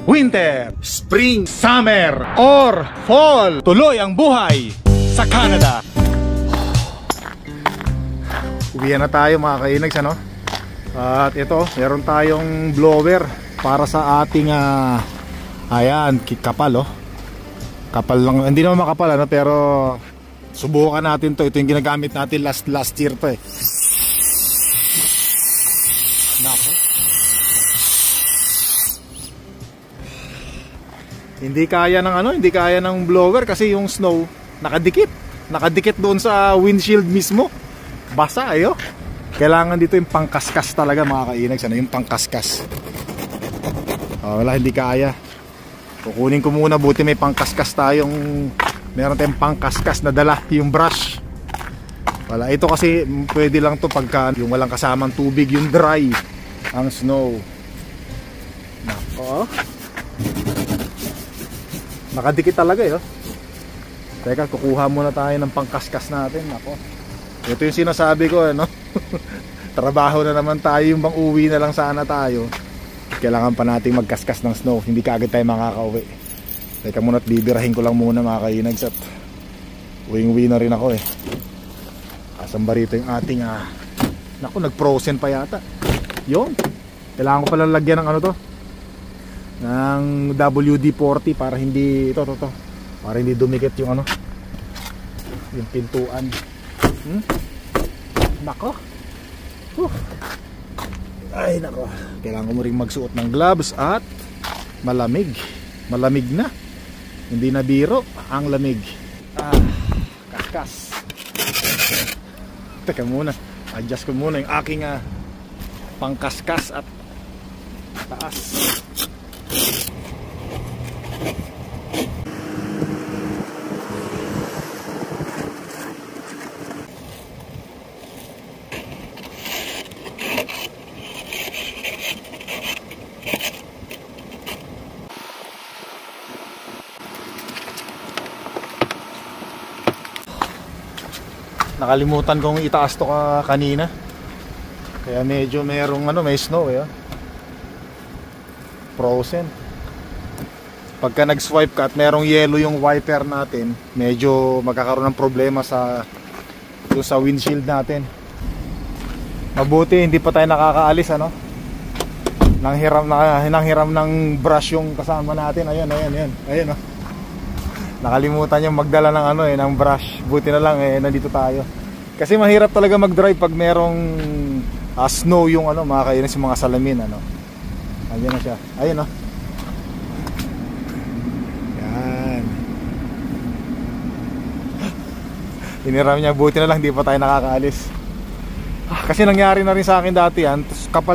winter, spring, summer, or fall. Tuloy ang buhay sa Canada. Uwian na tayo mga kainags, ano? At ito, meron tayong blower para sa ating ayan, kapal, oh. Kapal lang, hindi naman makapal, ano, pero subukan natin to. Ito yung ginagamit natin last year pa eh. Nako. Hindi kaya ng ano, hindi kaya ng blower kasi yung snow nakadikit doon sa windshield mismo. Basa ayo. Kailangan dito yung pangkaskas talaga mga kainags, ano, yung pangkaskas. Wala, hindi kaya. Kukunin ko muna, buti may pangkaskas tayong, meron tayong pangkaskas na dala, yung brush. Wala, ito kasi pwede lang to pagka yung walang kasamang tubig, yung dry, ang snow. Nako. Nakadikit talaga eh, oh. Teka, kukuha muna tayo ng pangkaskas natin. Nako. Ito yung sinasabi ko, ano? Trabaho na naman tayo, yung bang uwi na lang sana tayo. Kailangan pa nating magkaskas ng snow. Hindi kaagad tayo makakauwi. Teka muna at bibirahin ko lang muna mga kainags. At uwing-uwi na rin ako eh. Asan ba rito yung ating naku, nag-frozen pa yata. Yun. Kailangan ko pala lagyan ng ano to, ng WD-40 para hindi ito para hindi dumikit yung ano, yung pintuan. Nako. Ay nako. Kailangan mo rin magsuot ng gloves at malamig na, hindi na biro ang lamig. Kaskas. Teka muna, adjust ko muna yung aking pangkaskas at taas. Nakalimutan kong itaas to kanina. Kaya medyo merong may snow eh. Frozen. Pagka nag-swipe ka at merong yellow yung wiper natin, medyo magkakaroon ng problema sa windshield natin. Mabuti hindi pa tayo nakakaalis, ano? Nang hiram ng brush yung kasama natin. Ayun, oh. Nakalimutan yung magdala ng ng brush. Buti na lang nandito tayo. Kasi mahirap talaga mag-drive pag merong snow yung mga kainis, yung mga salamin, ano. Ayun na siya. Ayun, oh. Yan. Iniram niya, buti na lang hindi pa tayo nakakaalis. Kasi nangyari na rin sa akin dati yan.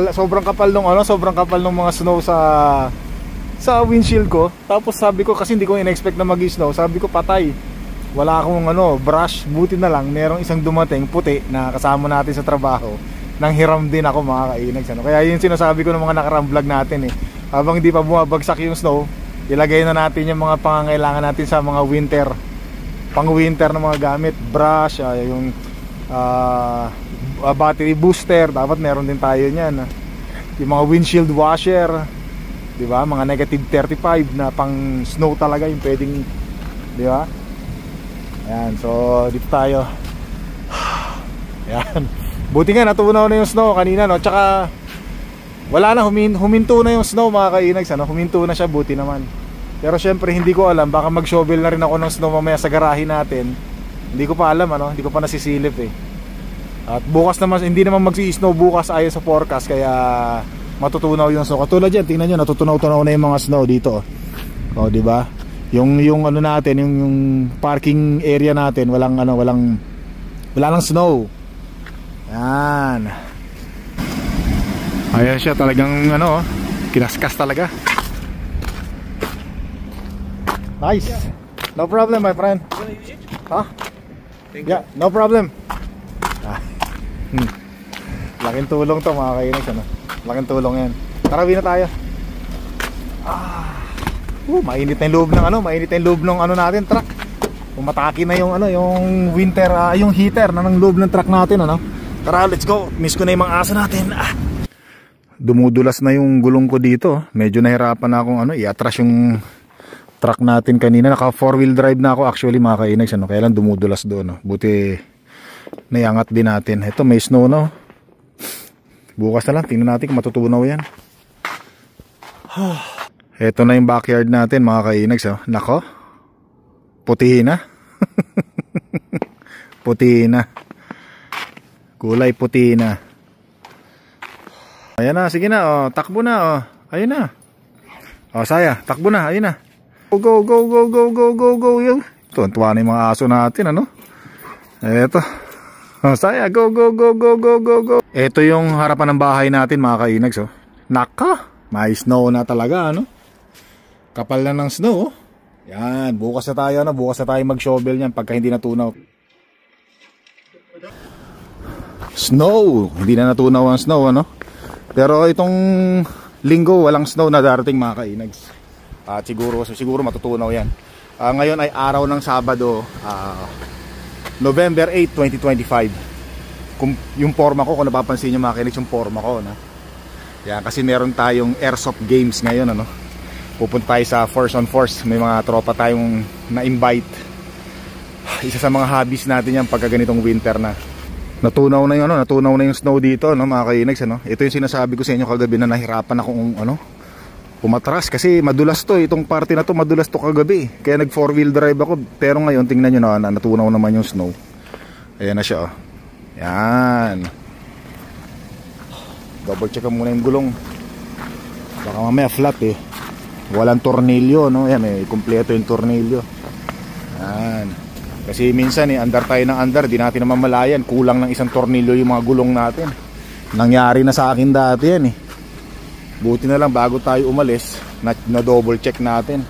Sobrang kapal nung mga snow sa windshield ko. Tapos sabi ko, kasi hindi ko in-expect na mag-snow, sabi ko patay, wala akong brush. Buti na lang merong isang dumating puti na kasama natin sa trabaho, nang hiram din ako mga kainags, ano. Kaya yun sinasabi ko ng mga nakarang vlog natin eh, habang hindi pa bumabagsak yung snow, ilagay na natin yung mga pangangailangan natin sa mga pang winter na mga gamit. Brush, yung battery booster, dapat meron din tayo niyan. Yung mga windshield washer, diba? Mga negative 35 na pang snow talaga yung pwedeng, diba? Ayan, so dito tayo. Ayan. Buti nga natunaw na yung snow kanina, no? Tsaka wala na, huminto na yung snow mga kainags, ano? Huminto na siya, buti naman. Pero syempre hindi ko alam, baka mag-shovel na rin ako ng snow mamaya sa garahe natin. Hindi ko pa alam, ano? Hindi ko pa nasisilip eh. At bukas naman, hindi naman mag-i-snow bukas ayon sa forecast, kaya matutunaw yung snow. Katulad yan, tingnan nyo, natutunaw-tunaw na yung mga snow dito. O, diba? Yung natin, yung parking area natin, wala nang snow. Yan. Ayan siya, talagang kinaskas talaga. Nice. No problem, my friend. Huh? Yeah, no problem. Laking tulong to mga kainags, ano. Laking tulong yan. Tara, uwi na tayo. Mainit na yung loob ng natin, truck. Umatake na yung yung winter, yung heater na ng loob ng truck natin, ano. Tara, let's go. Miss ko na yung mga aso natin. Dumudulas na yung gulong ko dito. Medyo nahirapan na akong i-atras yung truck natin kanina. Naka 4-wheel drive na ako actually mga kainags. Kaya lang dumudulas doon. Buti naiangat din natin. Ito may snow na. Bukas na lang. Tingnan natin kung matutunaw yan. Ito na yung backyard natin mga kainags. Nako. Putihin na. Putihin na. Kulay puti na. Ayan na, sige na, takbo na, ayun na. Saya, takbo na, ayun na. Go, go, go, go, go, go, go, go. Tuwan-tuwa na yung mga aso natin, Eto. Saya, go, go, go, go, go, go, go. Ito yung harapan ng bahay natin, mga kainags, Naka, may snow na talaga, Kapal na ng snow, Yan, bukas na tayo, bukas na tayo mag-shovel yan pagka hindi natunaw. Snow, hindi na natunaw ang snow, Pero itong linggo walang snow na darating mga kainags. At siguro matutunaw yan. Ngayon ay araw ng Sabado, November 8, 2025. Yung forma ko, kung napapansin nyo mga kainags, yung forma ko. Yan, kasi meron tayong airsoft games ngayon. Pupunta tayo sa Force on Force. May mga tropa tayong na-invite. Isa sa mga hobbies natin yan pagka ganitong winter na. Natunaw na yung natunaw na yung snow dito, mga kainags, Ito yung sinasabi ko sa inyo kagabi na nahirapan akong umatras kasi madulas to, itong parte na to madulas to kagabi. Kaya nag 4-wheel drive ako, pero ngayon tingnan niyo na natunaw naman yung snow. Ayan na siya, Yan. Double check muna yung gulong. Baka mamaya flat Walang tornilyo, Ayan, kumpleto yung tornilyo. Yan. Kasi minsan andar tayo ng andar, di natin naman malayan, kulang ng isang tornilyo yung mga gulong natin. Nangyari na sa akin dati yan Buti na lang bago tayo umalis, na double check natin.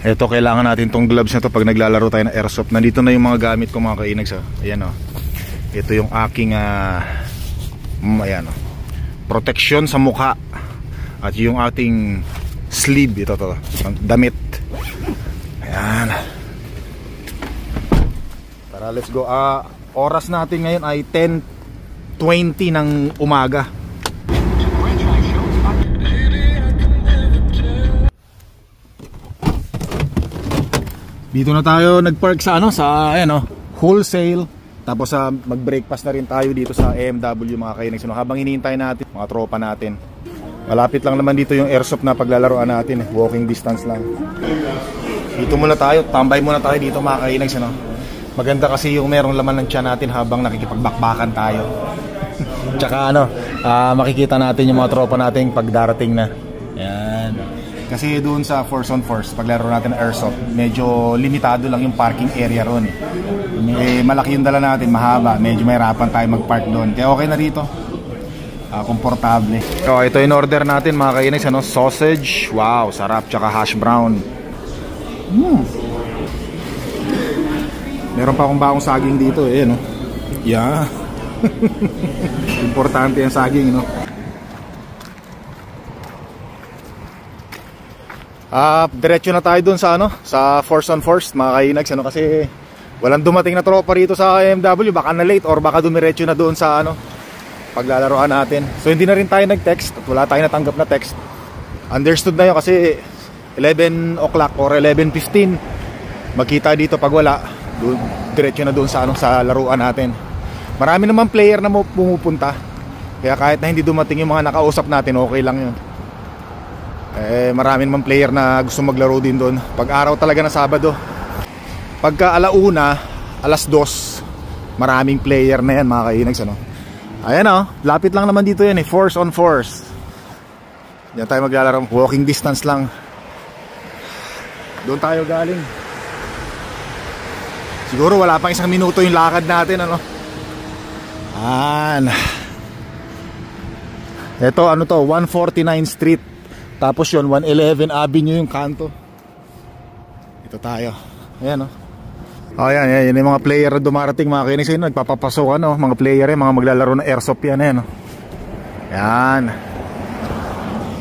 Eto, kailangan natin tong gloves na to pag naglalaro tayo ng airsoft. Nandito na yung mga gamit ko mga kainags. Ayan Ito yung aking ayan protection sa mukha. At yung ating sleeve, ito to, damit. Ayan. Let's go. Oras natin ngayon ay 10:20 ng umaga. Dito na tayo nagpark sa wholesale. Tapos mag-breakfast na rin tayo dito sa AMW mga kainags. Habang hinihintay natin mga tropa natin. Malapit lang naman dito yung airsoft na paglalaroan natin. Walking distance lang. Dito muna tayo, tambay muna tayo dito mga kainags. Maganda kasi yung merong laman ng tiyan natin habang nakikipagbakbakan tayo. Tsaka makikita natin yung mga tropa natin pag darating na. Yan. Kasi doon sa Force on Force, paglaro natin ng airsoft, medyo limitado lang yung parking area ron. Malaki yung dala natin, mahaba. Medyo mahirapan tayo mag-park doon. Kaya okay na rito. Komportable. Ito yung order natin mga kainags, sausage. Wow, sarap. Tsaka hash brown. Meron pa akong bakong saging dito Yeah. Importante yung saging, Diretso na tayo dun sa sa Force on Force mga kainags, kasi walang dumating na tropa rito sa AMW, baka na late or baka dumiretso na doon sa paglalaroan natin. So hindi na rin tayo nag-text at wala tayong natanggap na text. Understood na yun kasi 11 o'clock or 11:15 magkita dito pag wala. Diretso na doon sa sa laruan natin. Marami naman player na pumupunta. Kaya kahit na hindi dumating yung mga nakausap natin, okay lang yun. Marami naman player na gusto maglaro din doon. Pag araw talaga na Sabado. Pagka alauna, alas 2, maraming player na yan mga kainags. Ayan lapit lang naman dito yan Force on Force. Diyan tayo maglalaro, walking distance lang. Doon tayo galing. Siguro wala pang isang minuto yung lakad natin Ito 149 Street. Tapos yun 111 Avenue yung kanto. Ito tayo. Ayan Ayan yung mga player na dumarating mga kainags. Nagpapapasok mga player mga maglalaro ng airsoft yan Ayan.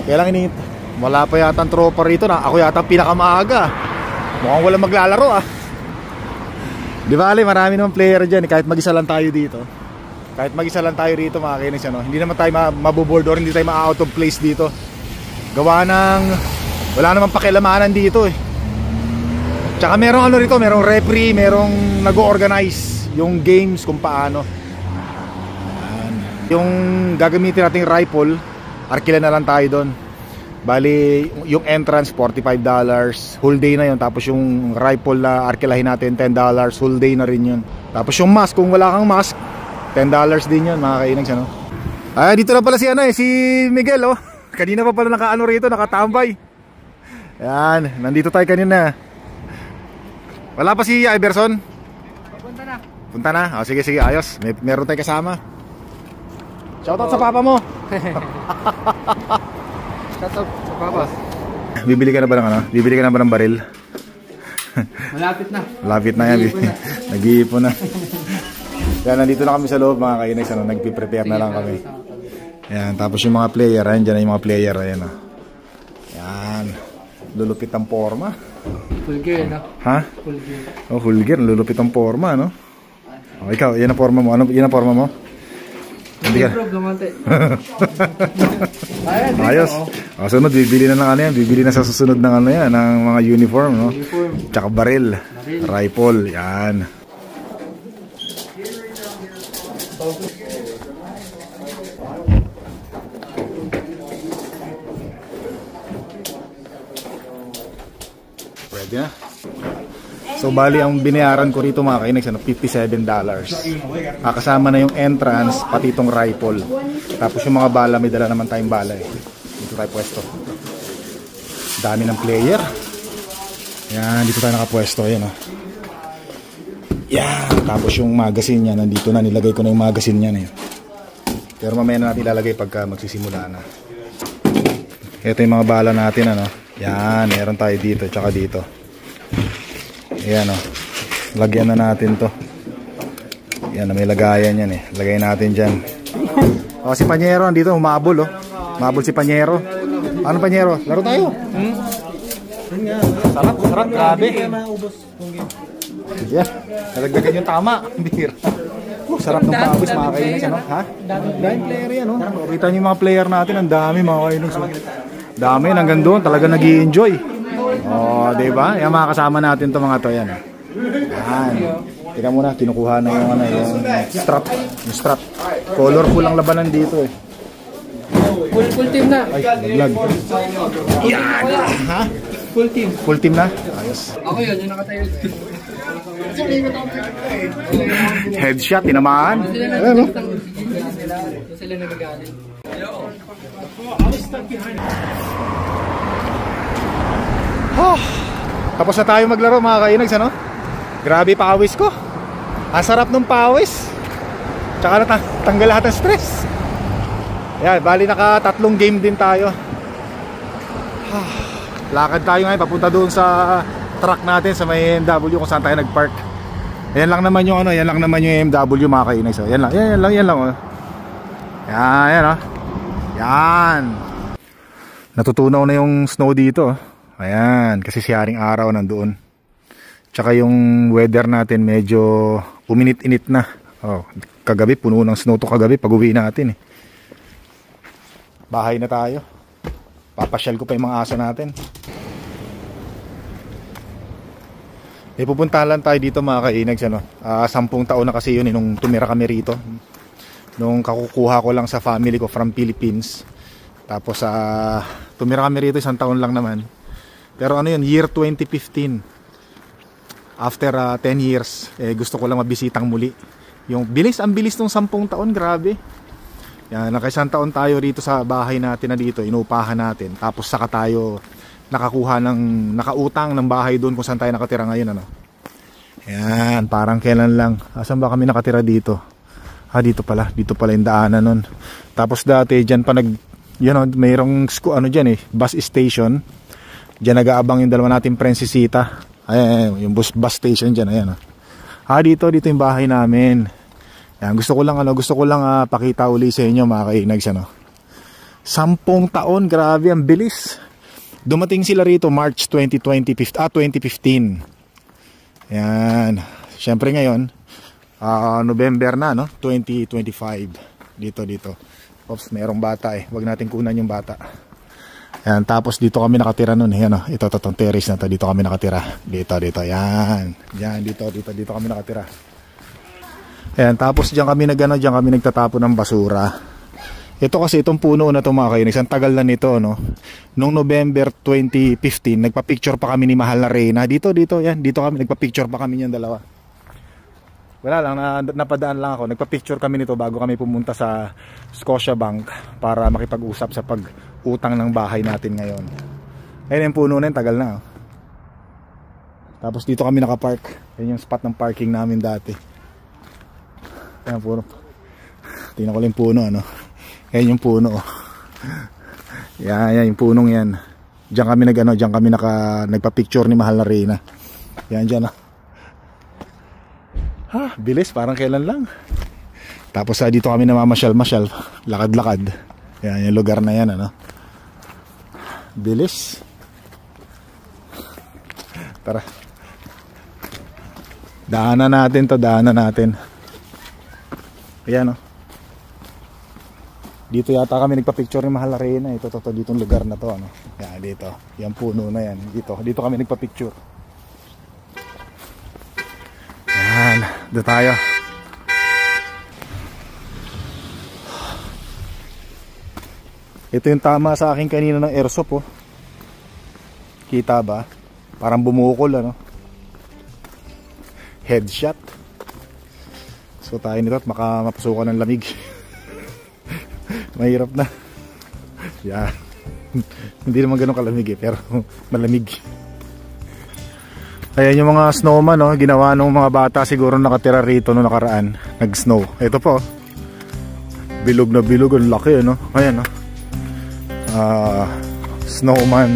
Kaya lang wala pa yata ang tropa rito na. Ako yata pinakamaaga. Mukhang walang maglalaro Di ba marami naman player dyan kahit mag-isa lang tayo dito. Kahit mag-isa lang tayo rito mga kainags, ano, hindi naman tayo maboboard or hindi tayo ma-out of place dito. Gawa ng wala namang pakilamanan dito eh. Tsaka merong ano rito, merong referee, merong nag-organize yung games kung paano. Yung gagamitin nating rifle, arkila na lang tayo doon. Bali, yung entrance $45, whole day na yun. Tapos yung rifle na arkilahin natin $10, whole day na rin yun. Tapos yung mask, kung wala kang mask, $10 din yun mga kainags, ano. Ay, dito na pala si ano eh, si Miguel oh. Kanina pa pala nakaano rito, nakatambay. Yan, nandito tayo kanina. Wala pa si Iverson? Punta na. Punta na? O, sige, ayos. Meron tayo kasama. Shoutout sa papa mo. Shoutout sa papa. Bibili ka na ba ng ano? Bibili ka na ba ng baril? Malapit na. Malapit na yan. Nag-iipon na. Yan, nandito na kami sa loob mga kainags, ano, nagpi-prepare na lang kami. Yan, tapos yung mga player, ayan, dyan na yung mga player, ayan, oh. Yan, lulupit ang forma. Full gear, no? Ha? Full gear. Oh, full gear, lulupit ang forma, no? Oh, ikaw, yan ang forma mo. Ano, yan ang forma mo? Hindi ka. Ayos. Oh, sunod, bibili na ng ano yan. Bibili na sa susunod ng ano yan, ng mga uniform, no? Uniform. Tsaka baril. Rifle, yan. Pwede na. So bali ang binayaran ko rito mga kainags, ano, $57. Kasama na yung entrance, pati itong rifle. Tapos yung mga bala, may dala naman tayong bala eh. Dito tayo pwesto. Dami ng player. Yan, dito tayo nakapwesto. Yan, oh. Yan, tapos yung magazine niya, nandito na, nilagay ko na yung magazine niya na yun. Pero mamaya na natin ilalagay pagka magsisimula na. Ito yung mga bala natin, ano. Yan, meron tayo dito, tsaka dito. Ayan, oh. Lagyan na natin to. Yan, may lagayan yan eh. Lagay natin dyan. Oh, si Panyero nandito, umabol oh. Umabol si Panyero. Ano Panyero? Laro tayo. Sarap, sarap, grabe. Yeah, nalagdagan yung tama. Bihira. Sarap ng pawis mga kainags, ano? Ha? Daming player yan, oh. Kita niyo yung mga player natin, ang dami mga kainags. Dami, hanggang doon, talaga nag-i-enjoy. Oh, diba? Yan mga kasama natin to mga to, yan. Yan. Tika muna, kinukuha na yung, ano, yung strap. Yung strap. Colorful ang labanan dito eh. Full team na. Ay, naglag. Yan! Ha? Full team. Full team na? Ayos. Ako yun, yung nakatayo. Headshot, tinamaan. Ayan, no? Sila nagagaling. Oh, tapos na tayo maglaro mga kainags, ano? Grabe pawis ko. Ang sarap ng pawis. Tsaka natanggal lahat ng stress. Yan, bali naka 3 game din tayo. Lakad tayo ngayon papunta doon sa truck natin sa may MW kung saan tayo nagpark. Yan lang naman yung ano, yan lang naman yung MW mga kainags. Yan lang, yan lang oh. Yan oh. Yan. Natutunaw na yung snow dito. Ayan, kasi siyaring araw nandoon. Tsaka yung weather natin medyo uminit-init na. Oh, kagabi puno ng snow to kagabi pag-uwi natin eh. Bahay na tayo. Papasyal ko pa yung mga aso natin. Eh, pupuntahan lang tayo dito mga kainags, ano. 10 taon na kasi yun eh, nung tumira kami rito. Nung kakukuha ko lang sa family ko from Philippines. Tapos tumira kami rito 1 taon lang naman. Pero ano yun, year 2015. After 10 years, eh, gusto ko lang mabisitang muli. Yung bilis, ang bilis ng 10 taon, grabe. Yan, naka-1 taon tayo rito sa bahay natin na dito, inuupahan natin. Tapos saka tayo nakautang ng bahay doon kung saan tayo nakatira ngayon, ano. Yan, parang kailan lang. Asan ba kami nakatira dito? Dito pala yung daanan nun. Tapos dati dyan pa mayroong dyan eh, bus station. Dyan nag-aabang yung dalawa nating prinsesita. Ay, yung bus station dyan, ayan. Dito yung bahay namin. Yan, gusto ko lang pakita uli sa inyo mga kainags, ano. 10 taon, grabe, ang bilis. Dumating sila rito March 2015. Yan. Syempre ngayon, November na, no? 2025. Dito. Oops, merong bata eh. Wag natin kunan yung bata. Ayan, tapos dito kami nakatira nun. Ayan, oh. Ito, tong terrace na to. Dito kami nakatira. Dito. Yan. Yan, dito kami nakatira. Ayan, tapos diyan kami nagtatapon ng basura. Ito kasi itong puno na to mga kainis, ang tagal na nito, no? Noong November 2015, nagpa-picture pa kami ni Mahal na Reyna. Dito, yan. Dito kami, nagpa-picture pa kami niyan dalawa. Wala lang, napadaan lang ako. Nagpa-picture kami nito bago kami pumunta sa Scotiabank para makipag-usap sa pag-utang ng bahay natin ngayon. Ayun yung puno na yun, tagal na. Oh. Tapos dito kami nakapark. Yan yung spot ng parking namin dati. Ayan puno. Tingnan ko lang yung puno, ano. Ayan yung puno. Yan yung punong yan. Diyan kami nagpa-picture ni Mahal na Reyna. Yan dyan, bilis, parang kailan lang. Tapos dito kami namamasyal-masyal, lakad-lakad. Yan yung lugar na yan, ano. Bilis. Tara. Daanan natin. Ayan, Dito yata kami nagpa-picture ni Mahal na Reyna. Ito dito yung lugar na to, ano. Yan, dito. Yan puno na yan. Dito kami nagpa-picture. Yan, dito tayo. Ito yung tama sa akin kanina ng airsoft, oh. Kita ba? Parang bumukol, ano. Headshot. So tayo nito at mapasukan ng lamig. Mahirap na. Yan. Hindi naman ganun kalamig pero malamig. Ayan yung mga snowman, no? Ginawa ng mga bata siguro nakatira rito noong nakaraan. Nag-snow. Ito po. Bilog na bilog. Ang laki, no? Ayan, no? Snowman.